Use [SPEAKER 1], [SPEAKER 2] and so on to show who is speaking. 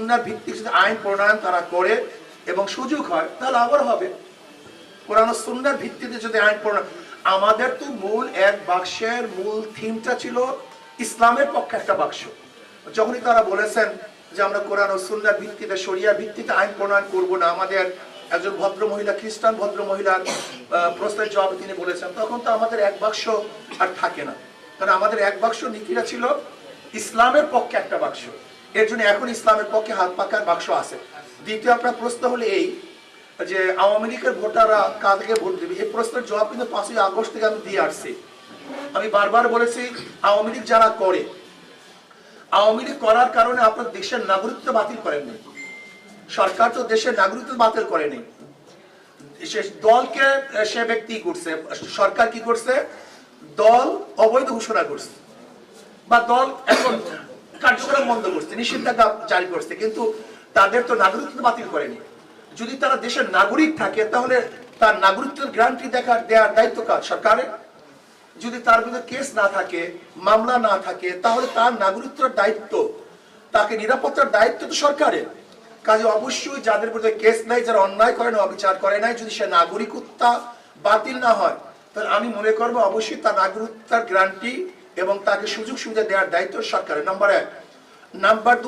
[SPEAKER 1] সুন্নাহর ভিত্তিক যদি আইন প্রণয়ন তারা করে এবং সুযোগ হয় তাহলে আবার হবে। কোরআন ও সুন্নাহর ভিত্তিতে যদি আইন প্রণয়ন, আমাদের তো মূল এক বাক্সের মূল থিমটা ছিল ইসলামের পক্ষে একটা বাক্স। যখনই তারা বলেছেন যে আমরা কোরআন ও সুন্নাহর ভিত্তিতে শরিয়ার ভিত্তিতে আইন প্রণয়ন করব না, আমাদের একজন ভদ্র মহিলা, খ্রিস্টান ভদ্র মহিলার প্রশ্নের জবাবে তিনি বলেছেন, তখন তো আমাদের এক বাক্স আর থাকে না। কারণ আমাদের এক বাক্স নীতিটা ছিল ইসলামের পক্ষে একটা বাক্স। এর জন্য এখন ইসলামের পক্ষে হাত পাকার বাক্স আছে। দ্বিতীয় আপনার প্রশ্ন হলো এই যে আওয়ামী লীগের ভোটাররা কাদেরকে ভোট দেবে, এই প্রশ্নের জবাব কিন্তু 5ই আগস্ট থেকে আমি দিয়ে আসছি। আমি বারবার বলেছি আওয়ামী লীগ যারা করে, আওয়ামী লীগ করার কারণে আপনার দেশের নাগরিকত্ব বাতিল করেননি। সরকার তো দেশের নাগরিকত্ব বাতিল করেনি, দলকে সে ব্যক্তি করছে, সরকার কি করছে, দল অবৈধ ঘোষণা করছে বা দল এখন কার্যক্রম বন্ধ করছে, নিষেধাজ্ঞা জারি করছে, কিন্তু তাদের তো নাগরিকত্ব বাতিল করেনি। যদি তারা দেশের নাগরিক থাকে তাহলে তার নাগরিকত্বের গ্যারান্টি দেওয়ার দায়িত্ব কার? সরকারের। যদি তার বিরুদ্ধে কেস না থাকে, মামলা না থাকে, তাহলে তার নাগরিকত্বের দায়িত্ব, তাকে নিরাপত্তার দায়িত্ব তো সরকারের। কাজে অবশ্যই যাদের বিরুদ্ধে কেস নাই, যারা অন্যায় করে না, অবিচার করে নাই, যদি সে নাগরিকত্ব বাতিল না হয়, তাহলে আমি মনে করবো অবশ্যই তার নাগরিকতার গ্যারান্টি এবং তাকে সুযোগ সুবিধা দেওয়ার দায়িত্ব সরকারের। নাম্বার 1। নাম্বার 2,